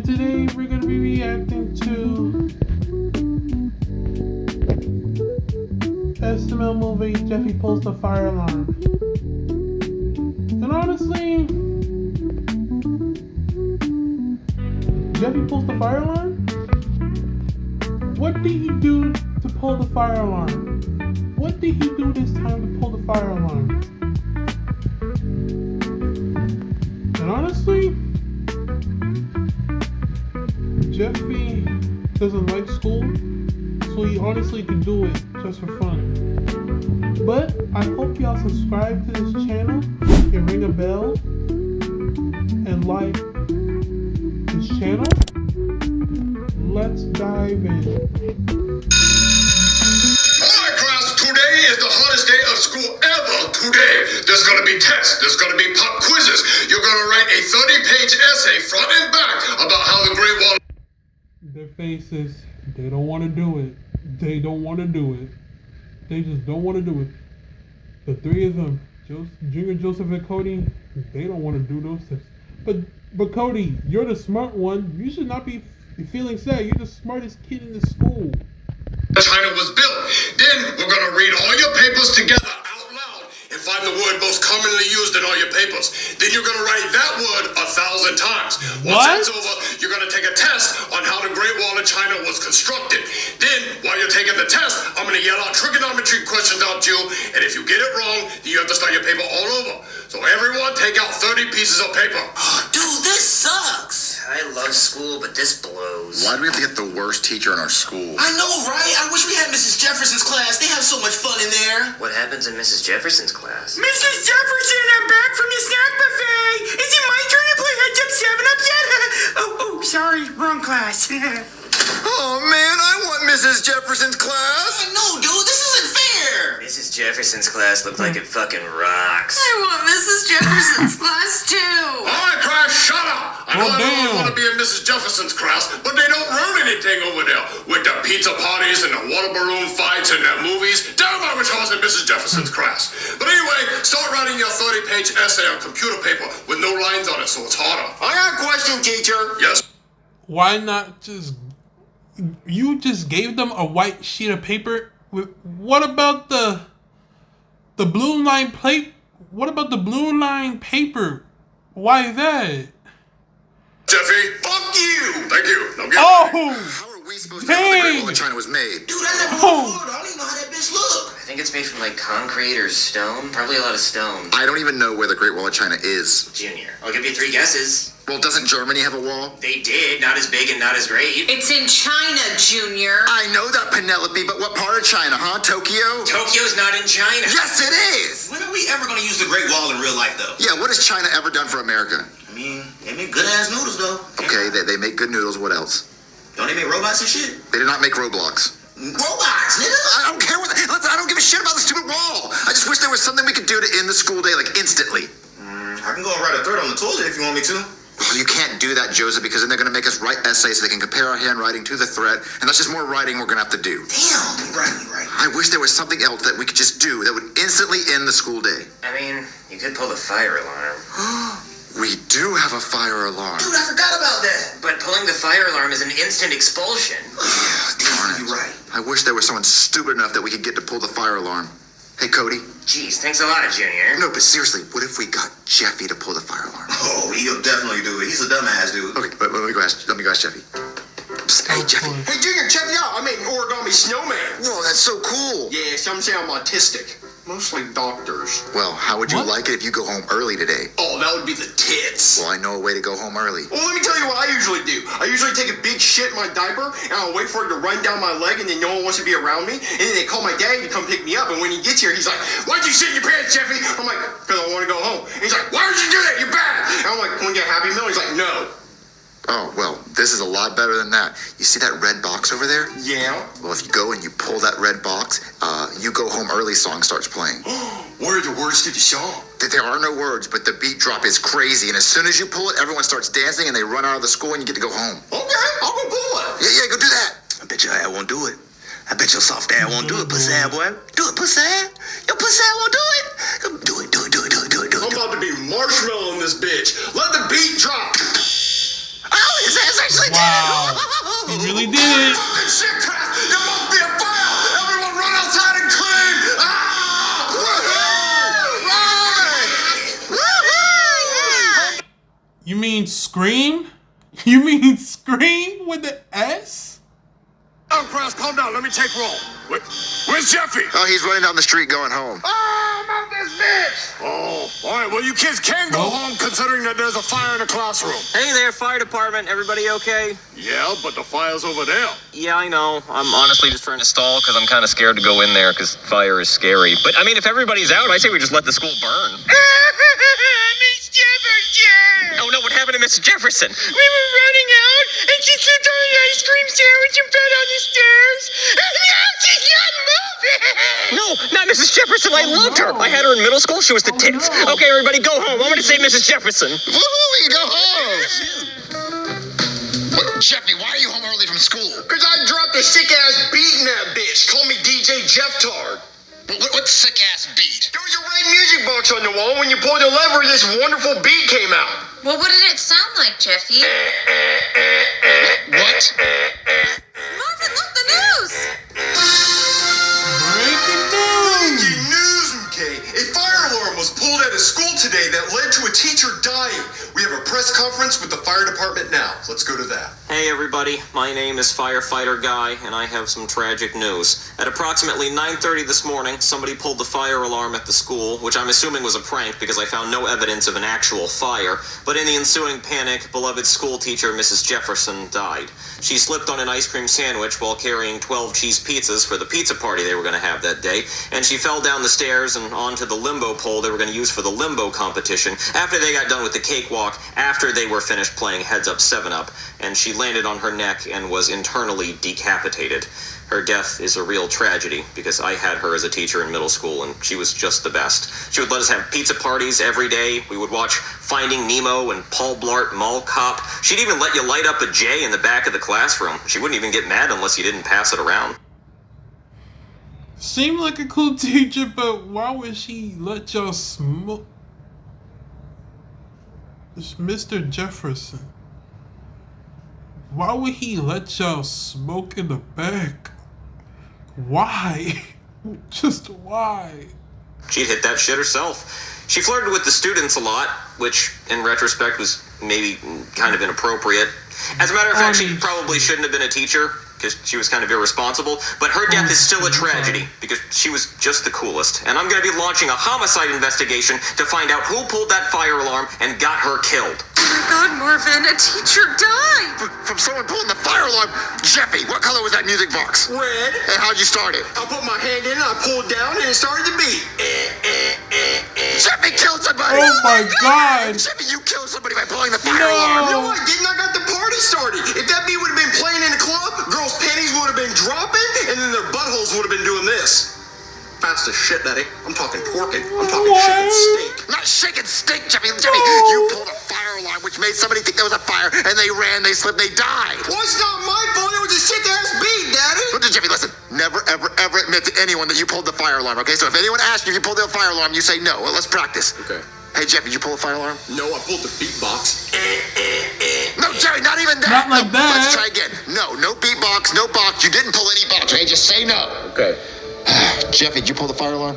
And today we're going to be reacting to SML movie Jeffy Pulls the Fire Alarm. And honestly, Jeffy pulls the fire alarm? What did he do to pull the fire alarm? What did he do this time to pull the fire alarm? And honestly, Jeffy doesn't like school, so he honestly can do it just for fun. But I hope y'all subscribe to this channel and ring a bell and like this channel. Let's dive in. Alright class, today is the hottest day of school ever. Today, there's going to be tests, there's going to be pop quizzes. You're going to write a 30-page essay front and back about how the Great Wall... Their faces, they don't want to do it. They don't want to do it. They just don't want to do it. The three of them, Junior, Joseph, and Cody, they don't want to do those tests. But Cody, you're the smart one. You should not be feeling sad. You're the smartest kid in the school. China was built. Then we're going to read all your papers together out loud and find the word most commonly used in all your papers. Then you're going to write that word 1,000 times. Once that's over, you're going to take a test on how the Great Wall of China was constructed. Then, while you're taking the test, I'm going to yell out trigonometry questions out to you, and if you get it wrong, then you have to start your paper all over. So everyone, take out 30 pieces of paper. Oh, dude, this sucks. I love school, but this blows. Why do we have to get the worst teacher in our school? I know, right? I wish we had Mrs. Jefferson's class. They have so much fun in there. What happens in Mrs. Jefferson's class? Mrs. Jefferson, I'm back from the snack buffet. Is it my turn to play Heads Up 7-Up yet? oh, sorry, wrong class. Oh man, I want Mrs. Jefferson's class. No, dude, this isn't fair. Mrs. Jefferson's class looked like it fucking rocks. I want Mrs. Jefferson's class too. Alright, class, shut up! I know everyone want to be in Mrs. Jefferson's class, but they don't learn anything over there. With the pizza parties and the water balloon fights and the movies. Damn, I wish I was in Mrs. Jefferson's class. But anyway, start writing your 30-page essay on computer paper with no lines on it, so it's harder. I got a question, teacher. Yes? Why not just... You just gave them a white sheet of paper? What about the blue line plate? What about the blue line paper? Why that? Jeffy? Fuck you. Thank you. Now get How are we supposed to know the Great Wall of China was made? Dude, I never went to Florida. I don't even know how that bitch look. I think it's made from like concrete or stone. Probably a lot of stone. I don't even know where the Great Wall of China is. Junior, I'll give you 3 guesses. Well, doesn't Germany have a wall? They did, not as big and not as great. It's in China, Junior. I know that, Penelope, but what part of China, huh? Tokyo? Tokyo's not in China. Yes, it is! When are we ever going to use the Great Wall in real life, though? Yeah, what has China ever done for America? I mean, they make good-ass noodles, though. Okay, they make good noodles. What else? Don't they make robots and shit? They did not make Roblox. Robots, nigga! I don't care what... Listen, I don't give a shit about the stupid wall. I just wish there was something we could do to end the school day, like, instantly. I can go and write a thread on the toilet if you want me to. Well, you can't do that, Joseph, because then they're going to make us write essays so they can compare our handwriting to the thread, and that's just more writing we're going to have to do. Damn, you're right. I wish there was something else that we could just do that would instantly end the school day. I mean, you could pull the fire alarm. We do have a fire alarm. Dude, I forgot about that. But pulling the fire alarm is an instant expulsion. Darn it. You're right. I wish there was someone stupid enough that we could get to pull the fire alarm. Hey, Cody. Jeez, thanks a lot, Junior. No, but seriously, what if we got Jeffy to pull the fire alarm? Oh, he'll definitely do it. He's a dumbass, dude. Okay, but let me go ask Jeffy. Psst, hey, Jeffy. Hey, Junior, check me out. I made an origami snowman. Whoa, that's so cool. Yeah, some say I'm autistic. Mostly doctors. Well, how would you like it if you go home early today? Oh, that would be the tits. Well, I know a way to go home early. Well, let me tell you what I usually do. I usually take a big shit in my diaper, and I'll wait for it to run down my leg, and then no one wants to be around me. And then they call my dad to come pick me up, and when he gets here, he's like, "Why'd you shit in your pants, Jeffy?" I'm like, "Because I want to go home." And he's like, "Why would you do that? You're bad." And I'm like, "Can we get a Happy Meal?" He's like, "No." Oh, well, this is a lot better than that. You see that red box over there? Yeah. Well, if you go and you pull that red box, You Go Home Early song starts playing. What are the words to the song? There are no words, but the beat drop is crazy. And as soon as you pull it, everyone starts dancing and they run out of the school and you get to go home. Okay, I'll go pull it. Yeah, go do that. I bet your ass won't do it. I bet your soft ass won't do it, pussy ass boy. Do it, pussy ass. Your pussy ass won't do it. Do it. I'm about to be marshmallow in this bitch. Let the beat drop. Oh, his ass actually Wow. He really did it. Fucking shit, crap! There must be a fire! Everyone run outside and clean! Ah! You mean scream? You mean scream with the S? Oh, Cross, calm down. Let me take roll. Where's Jeffy? Oh, he's running down the street going home. Oh, I'm out this bitch! Oh, all right. Well, you kids can go home considering that there's a fire in the classroom. Hey there, fire department. Everybody okay? Yeah, but the fire's over there. Yeah, I know. I'm honestly just trying to stall because I'm kind of scared to go in there because fire is scary. But, I mean, if everybody's out, I say we just let the school burn. Miss Jefferson! Oh, no, what happened to Miss Jefferson? We were running out, and she slipped on an ice cream sandwich and fell down the stairs. And now she's not moving! No, not Mrs. Jefferson. I loved her. I had her in middle school. She was the tits. Okay, everybody, go home. I'm going to say Mrs. Jefferson. Woohoo, we can go home. What, Jeffy, why are you home early from school? Cause I dropped a sick ass beat in that bitch. Call me DJ Jeff Tard. What sick ass beat? There was a red music box on the wall. When you pulled the lever, this wonderful beat came out. Well, what did it sound like, Jeffy? What? Marvin, look, the news! Breaking news. Breaking news, okay? A fire alarm was pulled at a school today that led to a teacher dying. We have a press conference with the fire department now. Let's go to that. Hey, everybody. My name is Firefighter Guy, and I have some tragic news. At approximately 9:30 this morning, somebody pulled the fire alarm at the school, which I'm assuming was a prank because I found no evidence of an actual fire. But in the ensuing panic, beloved school teacher Mrs. Jefferson died. She slipped on an ice cream sandwich while carrying 12 cheese pizzas for the pizza party they were going to have that day, and she fell down the stairs and onto the limbo pole they were going to use for the limbo competition after they got done with the cakewalk, after they were finished playing Heads Up 7-Up, and she landed on her neck and was internally decapitated. Her death is a real tragedy because I had her as a teacher in middle school and she was just the best. She would let us have pizza parties every day. We would watch Finding Nemo and Paul Blart Mall Cop. She'd even let you light up a J in the back of the classroom. She wouldn't even get mad unless you didn't pass it around. Seemed like a cool teacher, but why would she let y'all smoke? It's Mr. Jefferson. Why would he let y'all smoke in the back? Why? Just why? She'd hit that shit herself. She flirted with the students a lot, which in retrospect was maybe kind of inappropriate. As a matter of fact, she probably shouldn't have been a teacher because she was kind of irresponsible, but her death is still a tragedy because she was just the coolest. And I'm going to be launching a homicide investigation to find out who pulled that fire alarm and got her killed. Oh my God, Marvin, a teacher died! From someone pulling the fire alarm. Jeffy, what color was that music box? Red. And how'd you start it? I put my hand in, I pulled down, and it started to beat. Jeffy killed somebody! Oh my God! Jeffy, you killed somebody by pulling the fire No. alarm! You know what? Didn't I got the party started? If that beat would have been playing in the club, girls' panties would have been dropping, and then their buttholes would have been doing this. Fast as shit, Daddy. I'm talking porking. I'm talking chicken steak. Not chicken steak, Jeffy. Jeffy, you pulled a fire alarm, which made somebody think there was a fire, and they ran, they slipped, they died. Well, it's not my fault. It was a sick-ass beat, Daddy. Listen, Jeffy, listen. Never, ever, ever admit to anyone that you pulled the fire alarm, okay? So if anyone asks you if you pulled the fire alarm, you say no. Well, let's practice. Okay. Hey, Jeffy, did you pull a fire alarm? No, I pulled the beatbox. No, Jerry, not even that. Not like No, that. Let's try again. No beatbox, no box. You didn't pull any box, okay? Just say no. Okay. Jeffy, did you pull the fire alarm?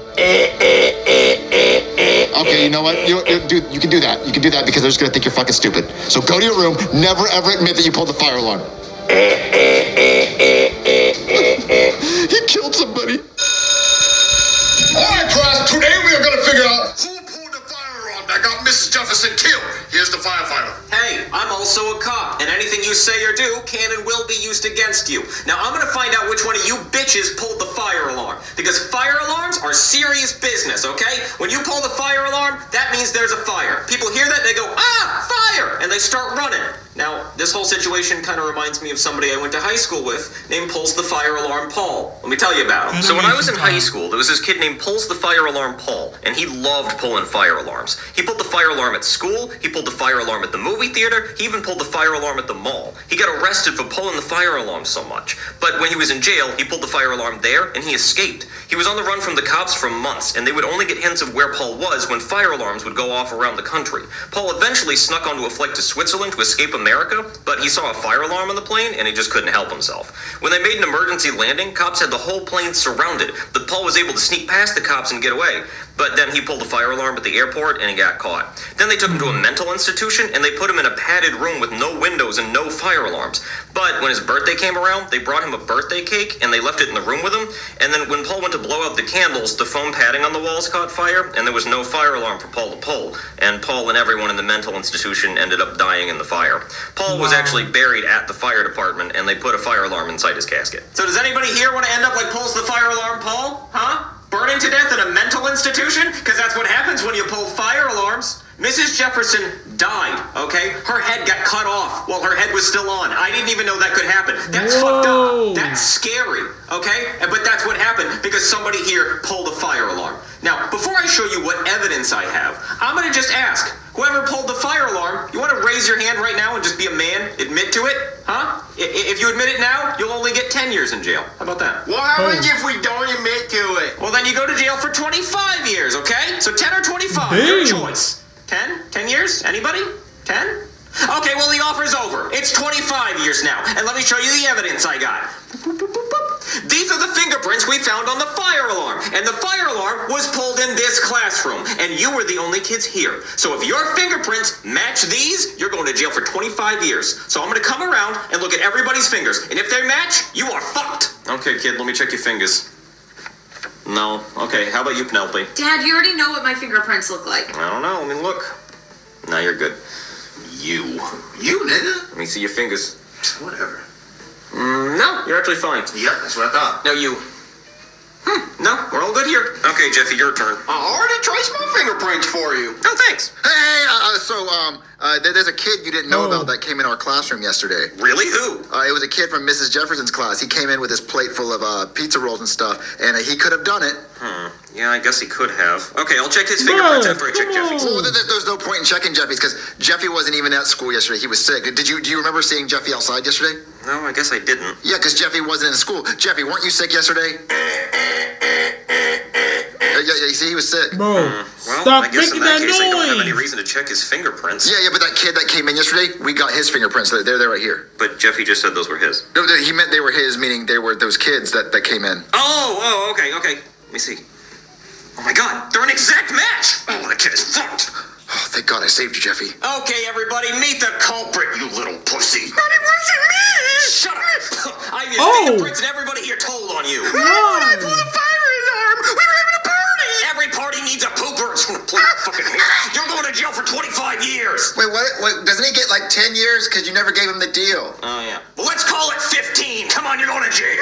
Okay, you know what? You can do that. You can do that because they're just gonna think you're fucking stupid. So go to your room. Never ever admit that you pulled the fire alarm. He killed somebody. All right, class. Today we are going to figure out who pulled the fire alarm that got Mrs. Jefferson killed. Here's the firefighter. Hey, I'm also a cop, and anything you say or do can and will be used against you. Now, I'm gonna find out which one of you bitches pulled the fire alarm, because fire alarms are serious business, okay? When you pull the fire alarm, that means there's a fire. People hear that, they go, ah, fire, and they start running. Now, this whole situation kind of reminds me of somebody I went to high school with named Pulls the Fire Alarm Paul. Let me tell you about him. So when I was in high school, there was this kid named Pulls the Fire Alarm Paul, and he loved pulling fire alarms. He pulled the fire alarm at school, he pulled the fire alarm at the movie theater, he even pulled the fire alarm at the mall. He got arrested for pulling the fire alarm so much. But when he was in jail, he pulled the fire alarm there, and he escaped. He was on the run from the cops for months, and they would only get hints of where Paul was when fire alarms would go off around the country. Paul eventually snuck onto a flight to Switzerland to escape America, but he saw a fire alarm on the plane and he just couldn't help himself. When they made an emergency landing, cops had the whole plane surrounded, but Paul was able to sneak past the cops and get away. But then he pulled the fire alarm at the airport and he got caught. Then they took him to a mental institution and they put him in a padded room with no windows and no fire alarms. But when his birthday came around, they brought him a birthday cake and they left it in the room with him. And then when Paul went to blow out the candles, the foam padding on the walls caught fire and there was no fire alarm for Paul to pull. And Paul and everyone in the mental institution ended up dying in the fire. Paul was actually buried at the fire department and they put a fire alarm inside his casket. So does anybody here want to end up like Paul's the fire alarm Paul? Huh? Burning to death in a mental institution? Because that's what happens when you pull fire alarms. Mrs. Jefferson died, okay? Her head got cut off while her head was still on. I didn't even know that could happen. That's fucked up. That's scary, okay? But that's what happened because somebody here pulled a fire alarm. Now, before I show you what evidence I have, I'm going to just ask, whoever pulled the fire alarm, you want to raise your hand right now and just be a man? Admit to it? Huh? If you admit it now, you'll only get 10 years in jail. How about that? What happens if we don't admit to it? Well, then you go to jail for 25 years, okay? So 10 or 25, your choice. 10? 10 years? Anybody? 10? Okay, well, the offer's over. It's 25 years now. And let me show you the evidence I got. These are the fingerprints we found on the fire alarm. And the fire alarm was pulled in this classroom. And you were the only kids here. So if your fingerprints match these, you're going to jail for 25 years. So I'm going to come around and look at everybody's fingers. And if they match, you are fucked. Okay, kid, let me check your fingers. No. Okay, how about you, Penelope? Dad, you already know what my fingerprints look like. I don't know. Let me look. Now you're good. You, nigga? Let me see your fingers. Whatever. No, you're actually fine. Yep, that's what I thought. No, you. No, we're all good here. Okay, Jeffy, your turn. I already traced my fingerprints for you. Oh, thanks. Hey, there's a kid you didn't know about that came in our classroom yesterday. Really? Who? It was a kid from Mrs. Jefferson's class. He came in with his plate full of pizza rolls and stuff, and he could have done it. Yeah, I guess he could have. Okay, I'll check his fingerprints after I check Jeffy's. Well, there's no point in checking Jeffy's because Jeffy wasn't even at school yesterday. He was sick. Do you remember seeing Jeffy outside yesterday? No, I guess I didn't. Yeah, because Jeffy wasn't in school. Jeffy, weren't you sick yesterday? Yeah, you see, he was sick. Bro, Well, stop I guess making in that that case, I don't have noise. any reason to check his fingerprints. Yeah, but that kid that came in yesterday, we got his fingerprints. They're right here. But Jeffy just said those were his. No, he meant they were his, meaning they were those kids that came in. Oh, okay. Let me see. Oh my God, they're an exact match. Oh, the kid is fucked. Oh, thank God I saved you, Jeffy. Okay, everybody, meet the culprit, you little pussy. But it wasn't me! Shut up. I have your Oh. fingerprints and everybody here told on you. Why would I pull the fire alarm? We were having a party! Every party needs a pooper. It's gonna play fucking hair. You're going to jail for 25 years. Wait, what? Doesn't he get like 10 years because you never gave him the deal? Oh, yeah. Well, let's call it 15. Come on, you're going to jail.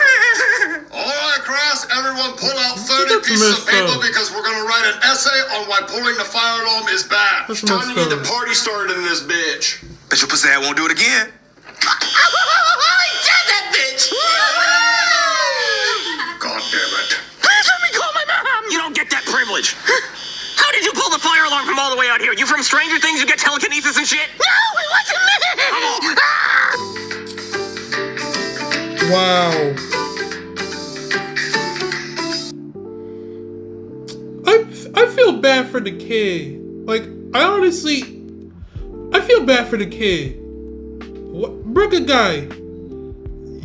All right, class, everyone pull out 30 That's pieces of messed paper up. because we're going to write an essay on why pulling the fire alarm is bad. That's Time to messed get the up. party started in this bitch. Bet your pussy won't do it again. I did that, bitch! God damn it. Please let me call my mom! You don't get that privilege. How did you pull the fire alarm from all the way out here? You from Stranger Things? You get telekinesis and shit? No, it wasn't me! Wow. I feel bad for the kid. Like, I feel bad for the kid. Brooker guy,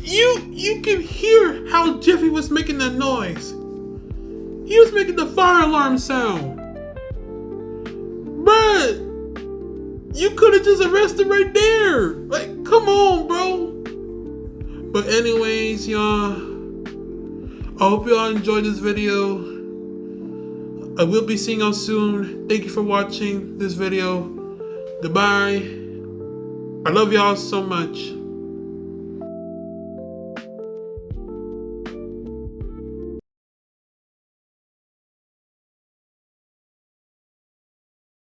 you can hear how Jeffy was making that noise. He was making the fire alarm sound. Bruh, you could have just arrested right there. Like, come on, bro. But anyways, y'all, I hope y'all enjoyed this video. I will be seeing y'all soon. Thank you for watching this video. Goodbye. I love y'all so much.